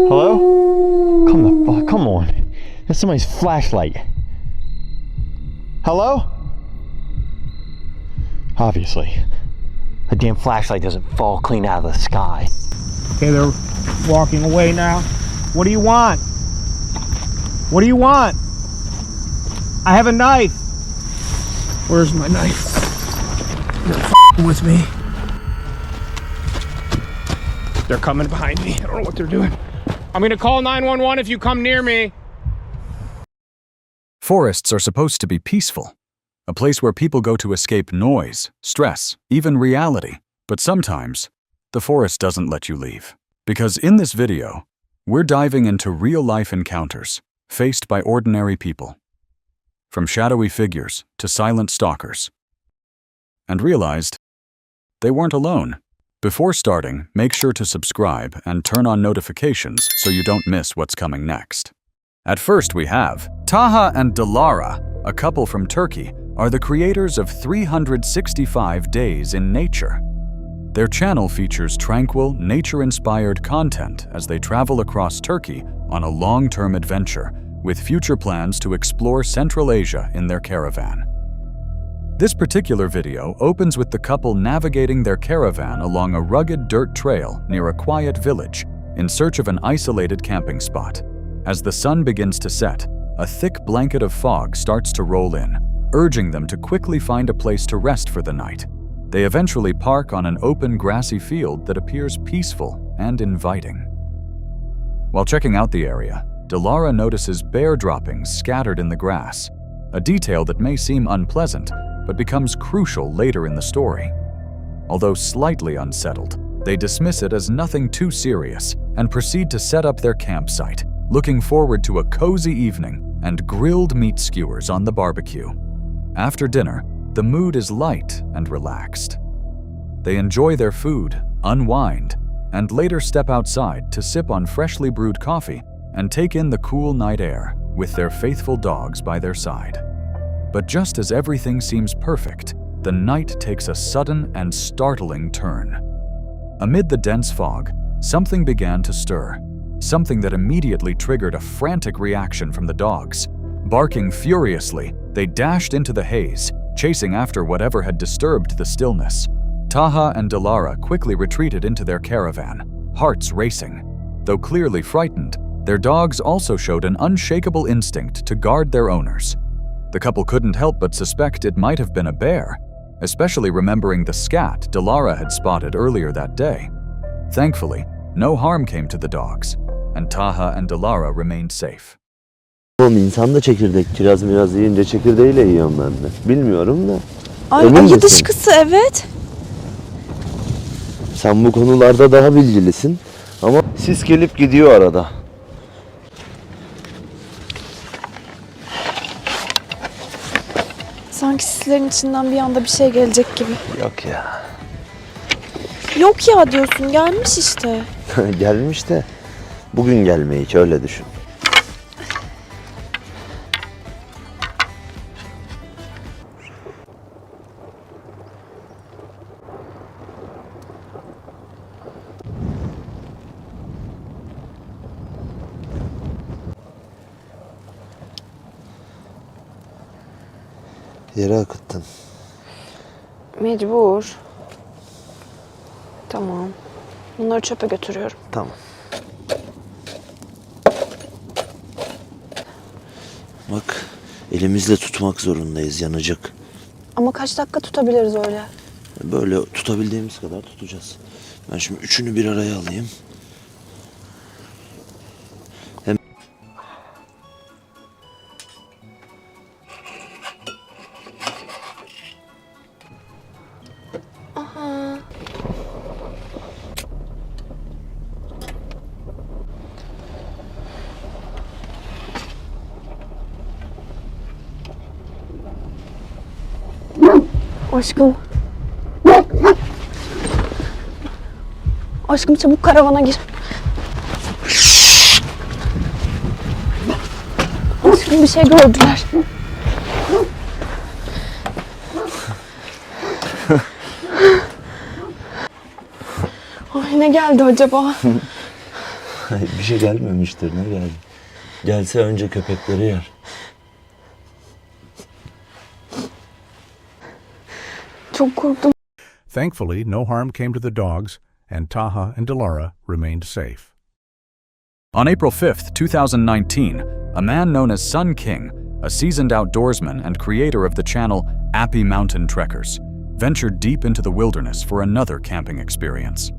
Hello? Come on. That's somebody's flashlight. Hello? Obviously. A damn flashlight doesn't fall clean out of the sky. Okay, they're walking away now. What do you want? What do you want? I have a knife. Where's my knife? They're f***ing with me. They're coming behind me. I don't know what they're doing. I'm gonna call 911 if you come near me. Forests are supposed to be peaceful, a place where people go to escape noise, stress, even reality. But sometimes, the forest doesn't let you leave. Because in this video, we're diving into real-life encounters faced by ordinary people. From shadowy figures to silent stalkers. And realized they weren't alone. Before starting, make sure to subscribe and turn on notifications so you don't miss what's coming next. At first we have Taha and Dilara, a couple from Turkey, are the creators of 365 Days in Nature. Their channel features tranquil, nature-inspired content as they travel across Turkey on a long-term adventure, with future plans to explore Central Asia in their caravan. This particular video opens with the couple navigating their caravan along a rugged dirt trail near a quiet village in search of an isolated camping spot. As the sun begins to set, a thick blanket of fog starts to roll in, urging them to quickly find a place to rest for the night. They eventually park on an open grassy field that appears peaceful and inviting. While checking out the area, Dilara notices bear droppings scattered in the grass, a detail that may seem unpleasant, but becomes crucial later in the story. Although slightly unsettled, they dismiss it as nothing too serious and proceed to set up their campsite, looking forward to a cozy evening and grilled meat skewers on the barbecue. After dinner, the mood is light and relaxed. They enjoy their food, unwind, and later step outside to sip on freshly brewed coffee and take in the cool night air with their faithful dogs by their side. But just as everything seems perfect, the night takes a sudden and startling turn. Amid the dense fog, something began to stir, something that immediately triggered a frantic reaction from the dogs. Barking furiously, they dashed into the haze, chasing after whatever had disturbed the stillness. Taha and Dilara quickly retreated into their caravan, hearts racing. Though clearly frightened, their dogs also showed an unshakable instinct to guard their owners. The couple couldn't help but suspect it might have been a bear, especially remembering the scat Dilara had spotted earlier that day. Thankfully, no harm came to the dogs, and Taha and Dilara remained safe. Oğlum insan da çekirdek, kiraz yiyince çekirdeğiyle yiyorum ben de. Bilmiyorum da. Ay ayı dışkısı evet. Sen bu konularda daha bilgilisin ama sis gelip gidiyor arada. Sanki sislerin içinden bir anda bir şey gelecek gibi. Yok ya. Yok ya diyorsun, gelmiş işte. Gelmiş de bugün gelmeyi hiç öyle düşün. Yere akıttın. Mecbur. Tamam. Bunları çöpe götürüyorum. Tamam. Bak, elimizle tutmak zorundayız, yanacak. Ama kaç dakika tutabiliriz öyle? Böyle tutabildiğimiz kadar tutacağız. Ben şimdi üçünü bir araya alayım. Aşkım. Aşkım çabuk karavana gir. Aşkım bir şey gördüler. Ne geldi acaba? Bir şey gelmemiştir. Ne geldi? Gelse önce köpekleri yer. Çok korktum. Thankfully, no harm came to the dogs, and Taha and Dilara remained safe. On April 5th, 2019, a man known as Sun King, a seasoned outdoorsman and creator of the channel Appy Mountain Trekkers, ventured deep into the wilderness for another camping experience.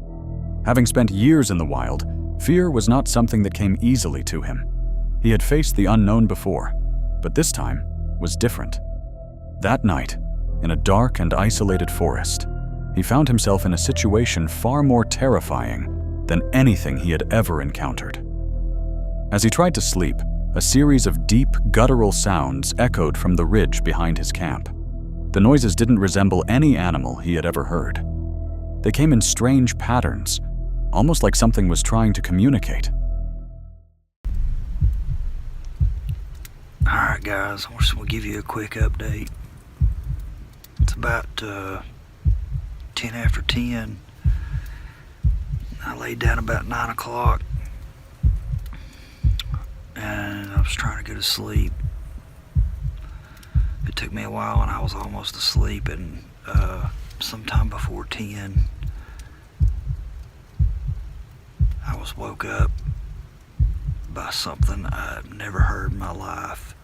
Having spent years in the wild, fear was not something that came easily to him. He had faced the unknown before, but this time was different. That night, in a dark and isolated forest, he found himself in a situation far more terrifying than anything he had ever encountered. As he tried to sleep, a series of deep, guttural sounds echoed from the ridge behind his camp. The noises didn't resemble any animal he had ever heard. They came in strange patterns, almost like something was trying to communicate. Alright guys, we'll give you a quick update. It's about 10 after 10. I laid down about 9 o'clock and I was trying to go to sleep. It took me a while and I was almost asleep, and sometime before 10 I was woke up by something I've never heard in my life.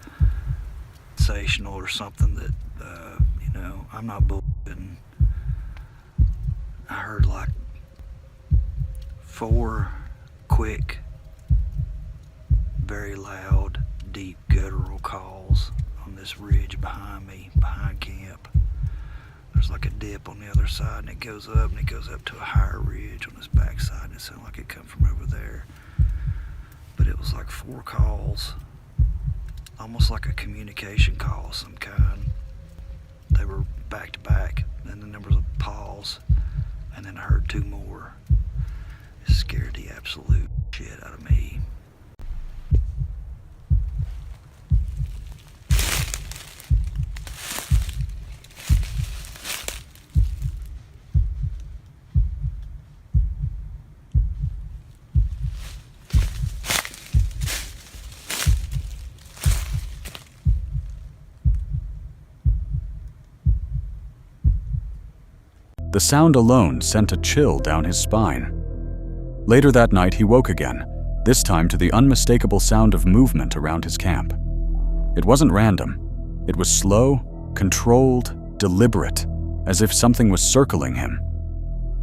Sensational or something that, I'm not bullshitting. I heard like 4 quick, very loud, deep guttural calls on this ridge behind me, behind camp. There's like a dip on the other side and it goes up to a higher ridge on this backside, and it sounded like it come from over there. But it was like 4 calls, almost like a communication call of some kind. They were back to back, and then there was a pause, and then I heard 2 more. It scared the absolute shit out of me. The sound alone sent a chill down his spine. Later that night, he woke again, this time to the unmistakable sound of movement around his camp. It wasn't random. It was slow, controlled, deliberate, as if something was circling him.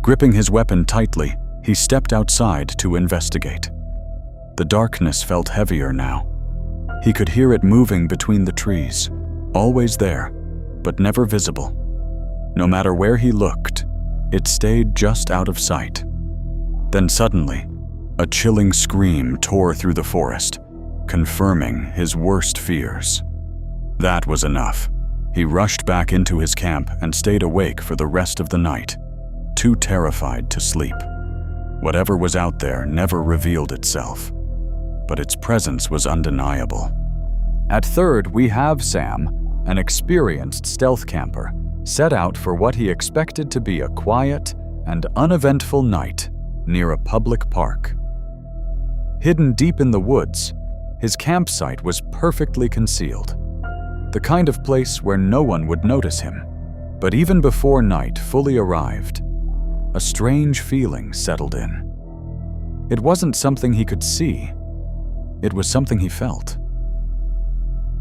Gripping his weapon tightly, he stepped outside to investigate. The darkness felt heavier now. He could hear it moving between the trees, always there, but never visible. No matter where he looked, it stayed just out of sight. Then suddenly, a chilling scream tore through the forest, confirming his worst fears. That was enough. He rushed back into his camp and stayed awake for the rest of the night, too terrified to sleep. Whatever was out there never revealed itself, but its presence was undeniable. At third, we have Sam, an experienced stealth camper, set out for what he expected to be a quiet and uneventful night near a public park. Hidden deep in the woods, his campsite was perfectly concealed, the kind of place where no one would notice him. But even before night fully arrived, a strange feeling settled in. It wasn't something he could see, it was something he felt.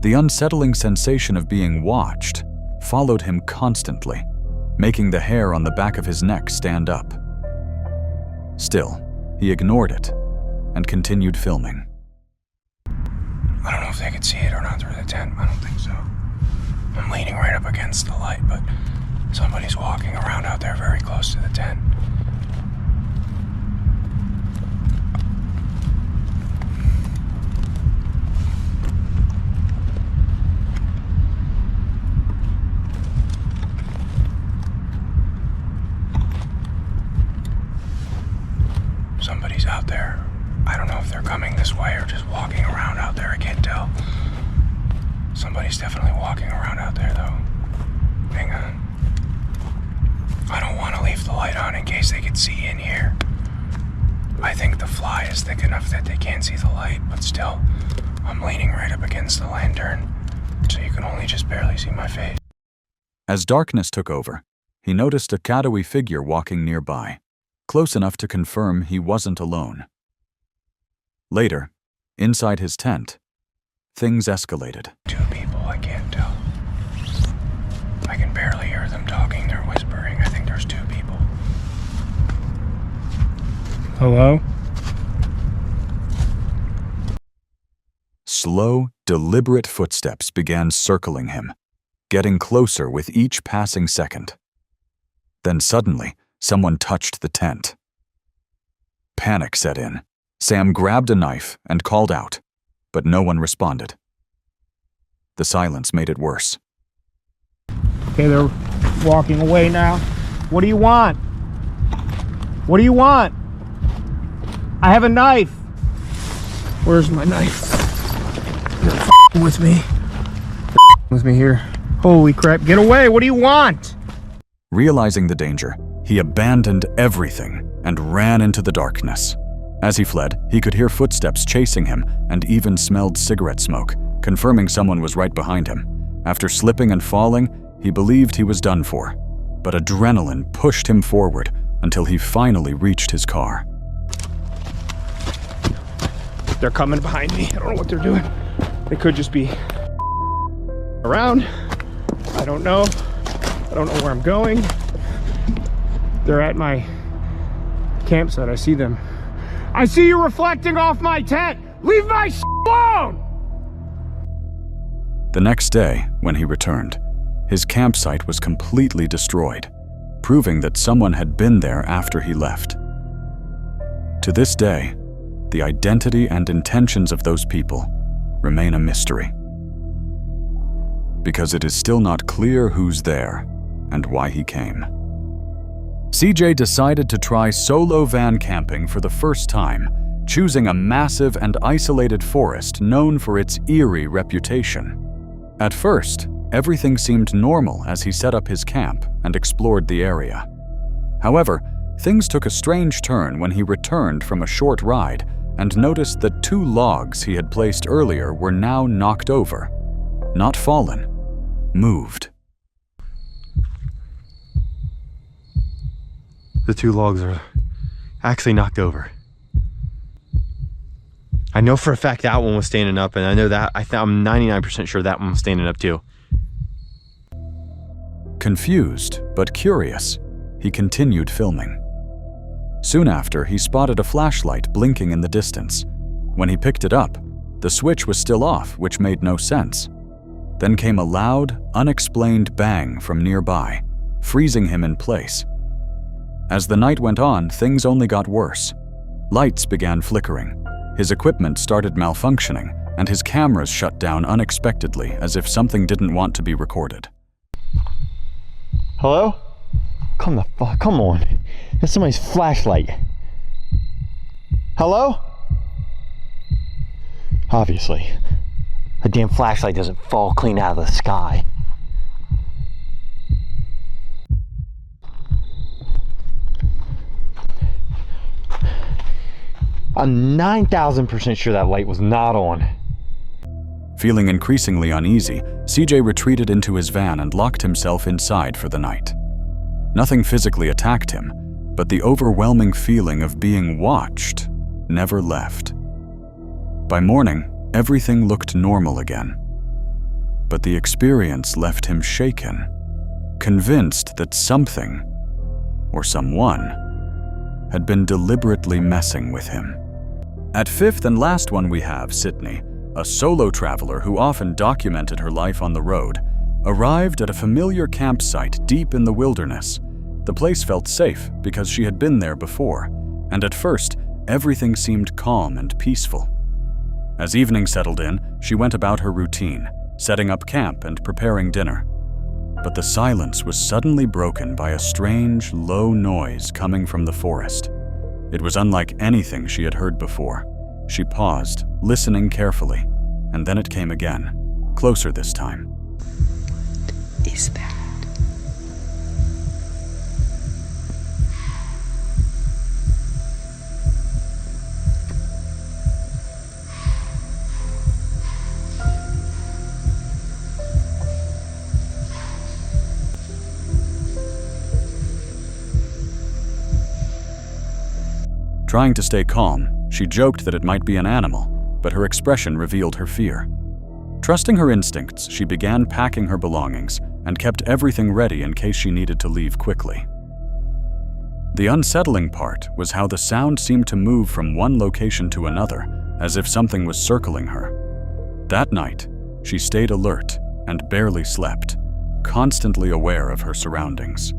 The unsettling sensation of being watched followed him constantly, making the hair on the back of his neck stand up. Still, he ignored it and continued filming. I don't know if they could see it or not through the tent. I don't think so. I'm leaning right up against the light, but somebody's walking around out there very close to the tent. Somebody's out there. I don't know if they're coming this way or just walking around out there. I can't tell. Somebody's definitely walking around out there, though. Hang on. I don't want to leave the light on in case they could see in here. I think the fly is thick enough that they can't see the light, but still, I'm leaning right up against the lantern, so you can only just barely see my face. As darkness took over, he noticed a shadowy figure walking nearby, close enough to confirm he wasn't alone. Later, inside his tent, things escalated. 2 people, I can't tell. I can barely hear them talking, they're whispering. I think there's 2 people. Hello? Slow, deliberate footsteps began circling him, getting closer with each passing second. Then suddenly, someone touched the tent. Panic set in. Sam grabbed a knife and called out, but no one responded. The silence made it worse. Okay, they're walking away now. What do you want? What do you want? I have a knife. Where's my knife? You're f***ing with me. You're with me here. Holy crap, get away, what do you want? Realizing the danger, he abandoned everything and ran into the darkness. As he fled, he could hear footsteps chasing him and even smelled cigarette smoke, confirming someone was right behind him. After slipping and falling, he believed he was done for, but adrenaline pushed him forward until he finally reached his car. They're coming behind me. I don't know what they're doing. They could just be around. I don't know. I don't know where I'm going. They're at my campsite. I see them. I see you reflecting off my tent. Leave my alone! The next day, when he returned, his campsite was completely destroyed, proving that someone had been there after he left. To this day, the identity and intentions of those people remain a mystery, because it is still not clear who's there and why he came. CJ decided to try solo van camping for the first time, choosing a massive and isolated forest known for its eerie reputation. At first, everything seemed normal as he set up his camp and explored the area. However, things took a strange turn when he returned from a short ride and noticed that 2 logs he had placed earlier were now knocked over. Not fallen, moved. The 2 logs are actually knocked over. I know for a fact that one was standing up, and I know that I'm 99% sure that one was standing up too. Confused but curious, he continued filming. Soon after, he spotted a flashlight blinking in the distance. When he picked it up, the switch was still off, which made no sense. Then came a loud, unexplained bang from nearby, freezing him in place. As the night went on, things only got worse. Lights began flickering. His equipment started malfunctioning, and his cameras shut down unexpectedly as if something didn't want to be recorded. Hello? Come on. That's somebody's flashlight. Hello? Obviously. A damn flashlight doesn't fall clean out of the sky. I'm 9,000% sure that light was not on. Feeling increasingly uneasy, CJ retreated into his van and locked himself inside for the night. Nothing physically attacked him, but the overwhelming feeling of being watched never left. By morning, everything looked normal again. But the experience left him shaken, convinced that something, or someone, had been deliberately messing with him. At 5th and last one we have Sydney, a solo traveler who often documented her life on the road, arrived at a familiar campsite deep in the wilderness. The place felt safe because she had been there before, and at first, everything seemed calm and peaceful. As evening settled in, she went about her routine, setting up camp and preparing dinner. But the silence was suddenly broken by a strange, low noise coming from the forest. It was unlike anything she had heard before. She paused, listening carefully, and then it came again, closer this time. Is that? Trying to stay calm, she joked that it might be an animal, but her expression revealed her fear. Trusting her instincts, she began packing her belongings and kept everything ready in case she needed to leave quickly. The unsettling part was how the sound seemed to move from one location to another, as if something was circling her. That night, she stayed alert and barely slept, constantly aware of her surroundings.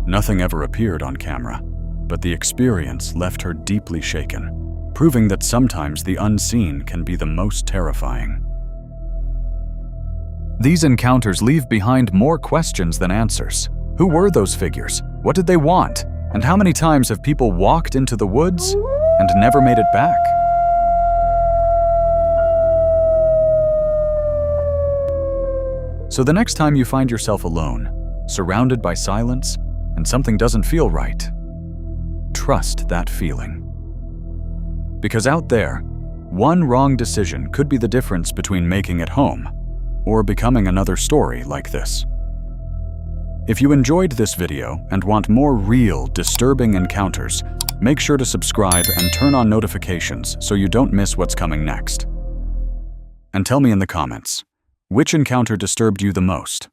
Nothing ever appeared on camera, but the experience left her deeply shaken, proving that sometimes the unseen can be the most terrifying. These encounters leave behind more questions than answers. Who were those figures? What did they want? And how many times have people walked into the woods and never made it back? So the next time you find yourself alone, surrounded by silence, and something doesn't feel right, trust that feeling. Because out there, one wrong decision could be the difference between making it home or becoming another story like this. If you enjoyed this video and want more real, disturbing encounters, make sure to subscribe and turn on notifications so you don't miss what's coming next. And tell me in the comments, which encounter disturbed you the most?